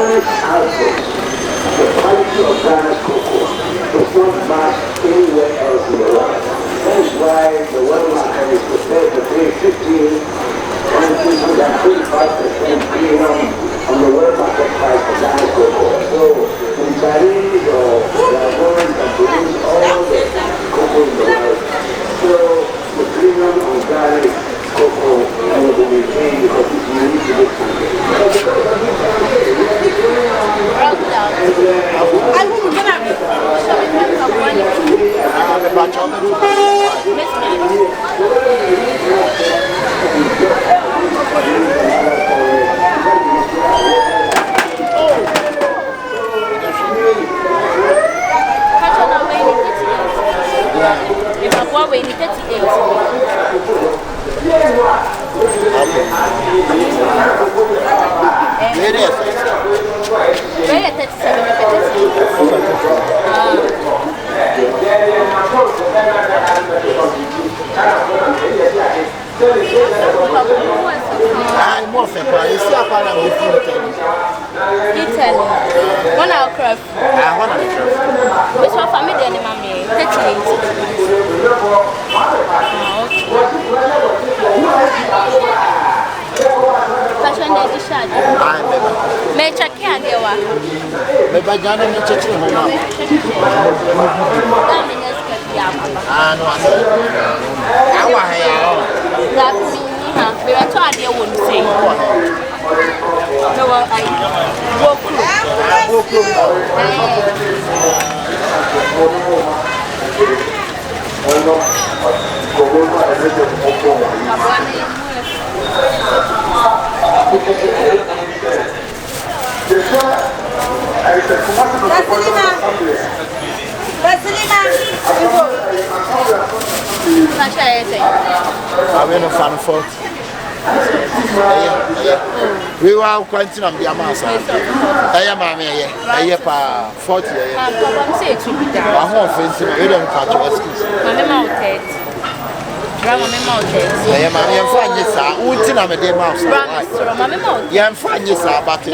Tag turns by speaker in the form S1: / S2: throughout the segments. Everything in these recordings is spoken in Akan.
S1: Ghana's output, the quality of Ghana's cocoa is not matched anywhere else in the world. That is why the world market is prepared to pay 15 and 25% premium on the world market price for Ghana's cocoa. So the Chinese or the Americans can produce all the cocoa in the world. So the premium on Ghana's cocoa will be maintained because it's unique to this country.
S2: We were quite on the Amasa. I am a 40. I won't fancy we don't catch us. I am a fine, yes, I won't tell them a day mouse. I am fine, yes, but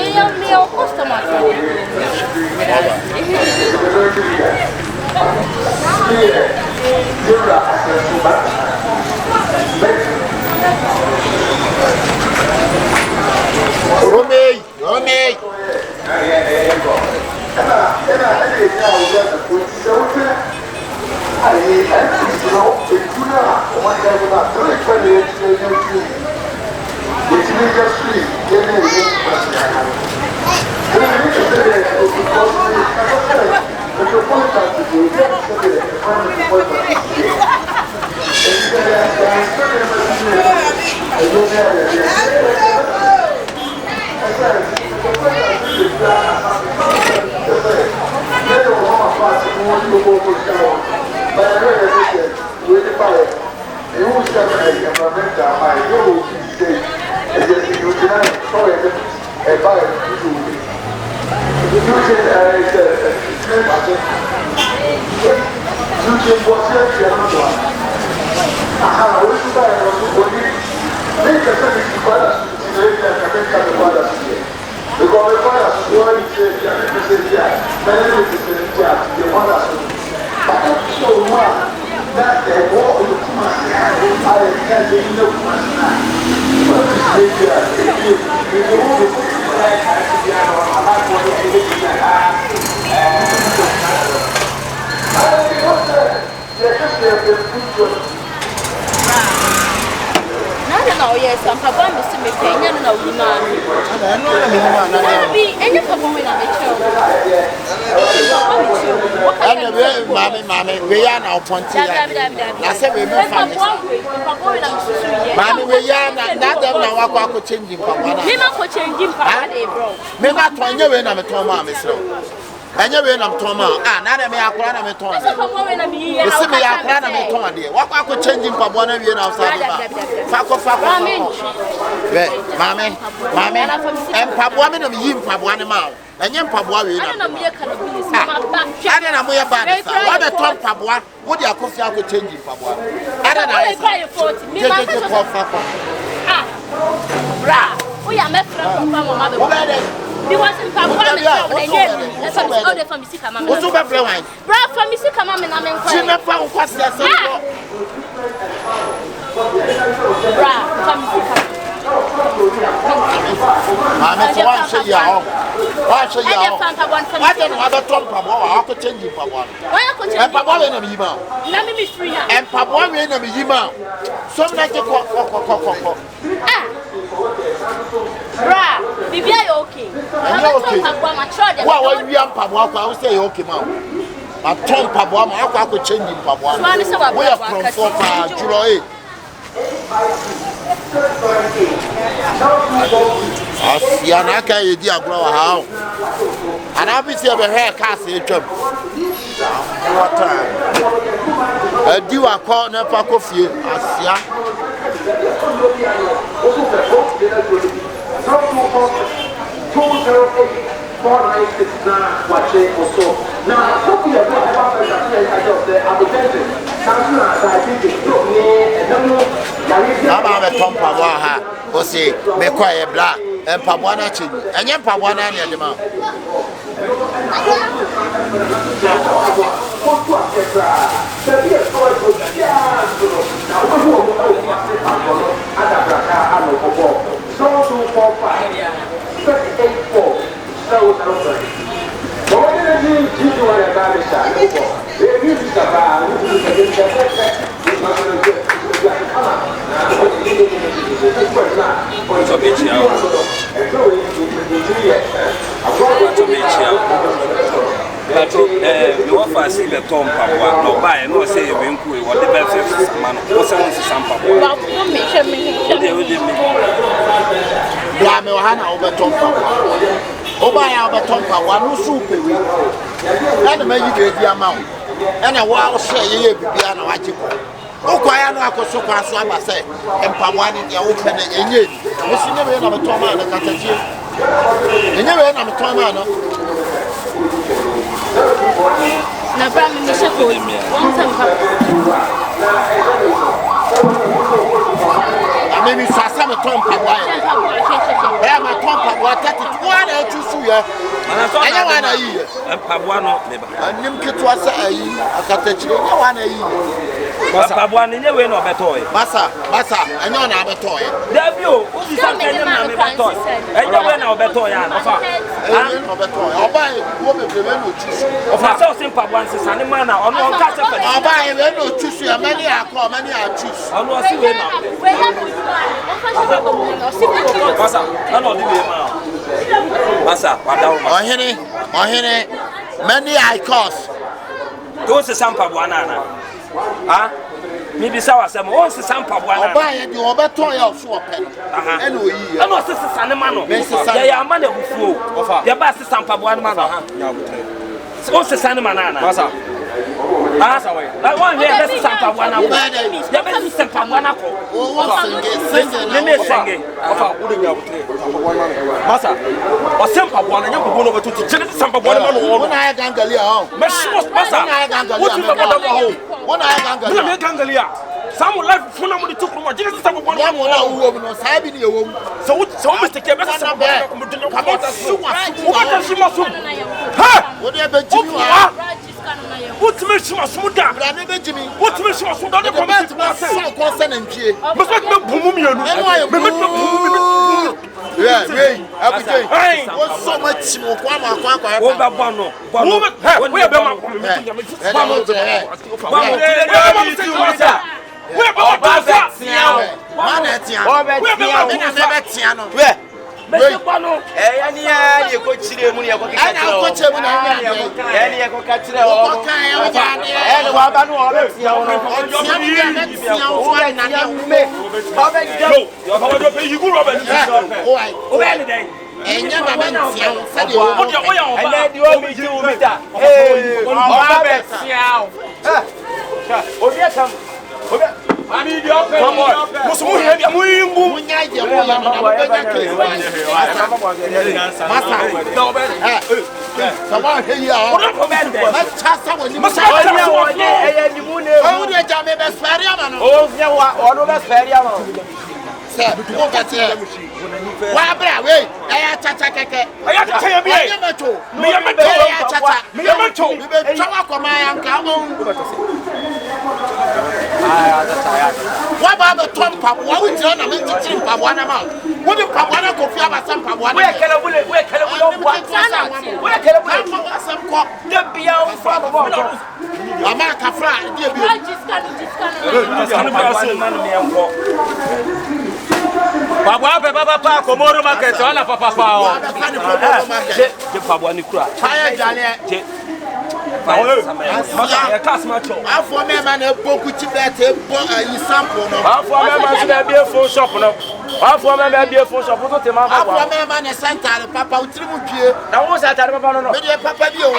S2: Mammy, we are now pointing. I said, we move from Mammy, we are not now. I changing Papa. Maybe I told you when I'm a Thomas. And you will not Thomas. Ah, not a mere plan of a Thomas. You see me, I plan of a Thomas. What I could change in Papa outside. Fako, Mammy, and Papa, and him, Papa, and young Papa. I don't know where about it. What a top Papa, what you could change in Papa. I don't know. Ah, bra, we are met from Mother.
S3: Because in Pabua, I'm the family come.
S2: What's over for wine?
S3: Bra family come and I'm in
S2: China found what's that?
S3: Bra family come.
S2: I'm at one show you all. Why show you all? I don't know how to talk about how to change it for one.
S3: Why I could
S2: and Pabua in a Yima.
S3: Let me be free now.
S2: And Pabua in a Yima. Some like a cock.
S3: Bra, Bibia, okay. I'm okay.
S2: Well, when we are Pabua, I will say okay, ma'am. I told Pabua, I could change it for one. We are from Foka, July. Asianaka yedi agro ha ana bi se be he ka se twam wata adi wa ko na fa ko fie asia Aba be tompa wa ha o se me kwa e bla empa bwa na chi enye empa bwa na ne de ma
S4: you offer see the Tom Pabua, no buy, no say you win cool, what the best man, what's on some Pabua.
S2: Blame Hana over Tom Pabua. Obaya over Tom Pabua, no soup. And the magic amount. And a wild say, ye be an article. Okwaya no akoso kwa so aba say empawani dia open enye esi ne we na metoma na katachi enye we na metoma no
S3: na bra me she ko one time
S2: maybe sasa metom pabwa ya metom pabwa 32 na etusu ya anya wana yi
S4: empabwa no leba
S2: anim ketwa sa ayi akatachi anya wana yi
S4: Pabua ni we no betoy.
S2: Masa, enyo na betoy.
S4: Dabio, ubi sa kenya na me betoy. Enyo we na betoy ya, ofa.
S2: Enyo na betoy. Oba wo bebrebe no tusu.
S4: Ofa so sim Pabua nsesa ni ma na ono onka se fe.
S2: Oba we no tusu ya mani akọ, mani atus.
S4: Ono si we na.
S3: We ya no
S4: Masa, ono di we ma. Masa, wadawo ma.
S2: Ohene, many icons.
S4: Go se sam Pabua na na. Ah, me be sawa sem won se sampa bua na
S2: oba ye di obeton ya so open ene oyi
S4: eno se sane ma no ya ya ma na bufuo ya ba se sampa bua na ma no ha o se sane ma na na masa ah la won ye se sampa bua na ya be se sampa bua na ko
S2: o senge
S4: me senge ofa wo de nya butre masa o sampa bua na nya ko no beto ti se sampa bua na no wo
S2: na ya gangali ha
S4: me shimo masa wo ti ba da ho
S2: wona ya gangali
S4: na me gangali a samu life funa mu de tukuru ma jina sampa bua
S2: na mo na wo no sai bi ne ye wo
S4: so mistake be sampa bua ko mu de
S2: ka mo su
S4: wo ka shimo su ha
S2: wo de be jimi wa
S4: what me shima sumuda
S2: bra ne be jimi
S4: what me shima sumuda de comment ma say
S2: so concern ntie
S4: me so me bumu mienu me bumu
S2: yeah wey abuje wo so much mo kwa ma kwa
S4: wo ba bono wo be ma ko me tunya me ba mo we ba tia
S2: mana tia we be tia no we
S4: Bese kwano
S5: yani ya ni ko chire mu ni ko kika chire
S2: ana ko chemu na
S5: yani ya ko ka chire o
S2: ko kan ya wa ni
S5: ele wa ba no o be tia o no
S2: tia ni ya tia o wa na ya
S5: me o be
S4: yo yo ba do pe yigu ro be
S2: o be ni dai enya ba be tia o se de o
S4: ya o ba
S5: ele di o mi ji o mi ta o ba be tia o o dia kam o be
S4: ani di open musumu he dia mu yingu
S2: munya je mu ya no na be ga ke masa
S4: no be
S2: sama he ya
S4: o no be nde
S2: ma cha sa woni
S4: masa
S5: o ni eye ni mu ne
S2: o de ja me be spare ama no
S5: o nya wa o no be spare ama
S2: say wo ka say wa bra we ya chacha keke
S5: aya chacha ya bi
S2: me macho
S5: me ya macho
S2: ya chacha
S5: me ya macho
S2: me be chawa ko ma ya nka mo wa ba be tompa wa wo tira na me titiri mpaboa na ma wo de mpaboa na kofi abasa mpaboa na
S5: we kele bule wa we kele bule
S2: asam ko
S5: de bia wo fa bo
S2: ama kafra de bi
S5: Pabwa baba pa Komoro market wala papa pa o.
S4: Je pabwa ni kura.
S2: Fire jale.
S4: Je. Maka kasma cho.
S2: Afọ me ma na boku chi bete bo yi sample no.
S5: Afọ me ma se be phone shop no. Afọ me be phone shop to te ma ba.
S2: Afọ me ma na center papa utiri mu pie.
S5: Na wo sa tare papa no no.
S2: Me de papa bi o.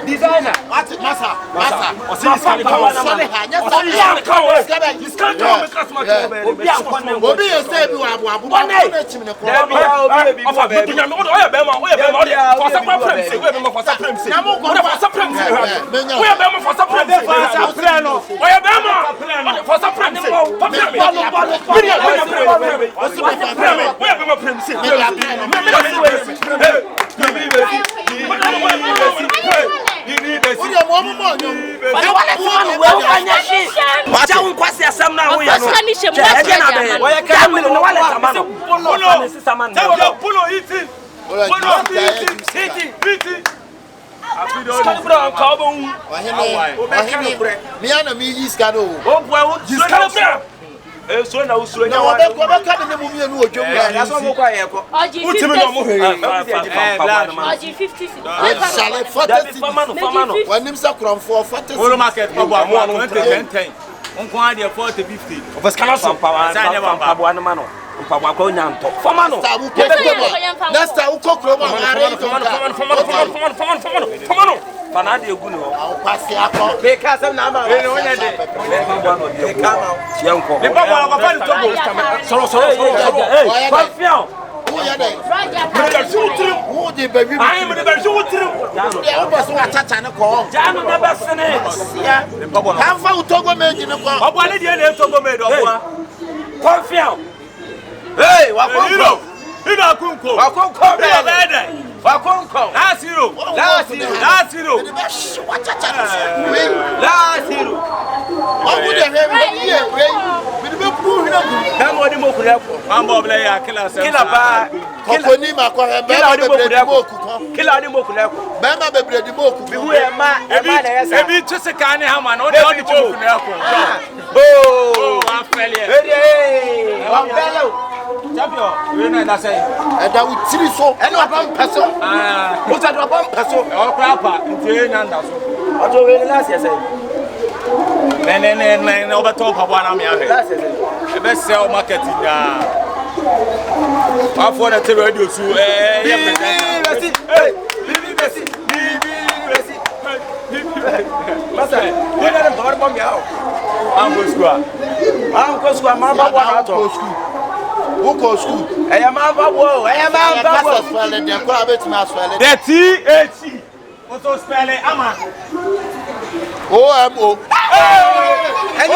S5: Designer.
S2: Masa.
S5: O si scan ka wa na ma. O si scan ka wa. Scan ka me kasma cho be.
S4: Obi akwa na
S2: Obi ye say bi wa abu na chim ne ko.
S5: Ofa bi nya me o ye be ma o for sa prem se we be ma for sa prem se. O for sa prem se. O ye be ma for sa prem se. O ye be ma for sa prem se.
S2: Miana mi iskano.
S5: So na usuro nya
S2: wa ko ba ka ne mu mienu odwom ya.
S5: Ya so mo kwa ye ko.
S3: Utimi no mo
S5: he.
S3: Oji 50.
S2: Shale 40.
S4: Famano.
S2: Wanim sa kromfo 40.
S5: Wolo market ko bo amo 10. Onko ade 40 50. Ofas kana so.
S4: Pabwa na mano. Pabwa ko nyanto. Famano.
S2: Next time uko kroma are
S4: Famano. Fanade egu ni ho.
S2: Pasi akọ.
S5: Be ka sam na ma. Be no nya de. Be ka ma.
S4: Yanko.
S5: Le papa ko fa ni togo. Soro.
S4: Confiant.
S2: Who ya dey?
S5: Me da shutrim.
S2: Who dey baby?
S5: Ai me da shutrim.
S2: Ya o boso achacha ne ko.
S4: Janu na besene.
S2: Ya. Kan fa utogo meji ne ko.
S5: Obo ani de na togo me do obo.
S4: Confiant.
S5: Hey, wa konko. Ina kunko. Wa konko be be. Wakonko. Last zero.
S2: Obu de he me be pu hina ku.
S5: Na mo di mo ku lepo. Mambo ble ya kila se. Kila ba.
S2: Kokoni ma ko he be be mo ku ko.
S5: Kila di mo ku lepo.
S2: Be ma be bre di mo ku.
S5: Bi hu e ma na yesa. Ebi twese ka ne ha ma no de odi ku lepo. Oh, wa fele. Hey. Wa belo. Champion, we know that say.
S2: Da utiri so. E no ba mpaso.
S5: O ta do ba mpaso. O kra pa, ntie nyanda so. O to we last year say. Ne o ba to pa bwa na me ahe. Last year say. E be sell market nya. Wa for the radio su ye present. Hey, Bibi Masa, we na dem to ba me aho. Anko school ma ba bwa na to.
S2: Who go school?
S5: Eya ma ba wo,
S2: Spell it, they call it my spell it.
S5: The THC. What to spell it? Ama.
S2: OMO.
S5: Any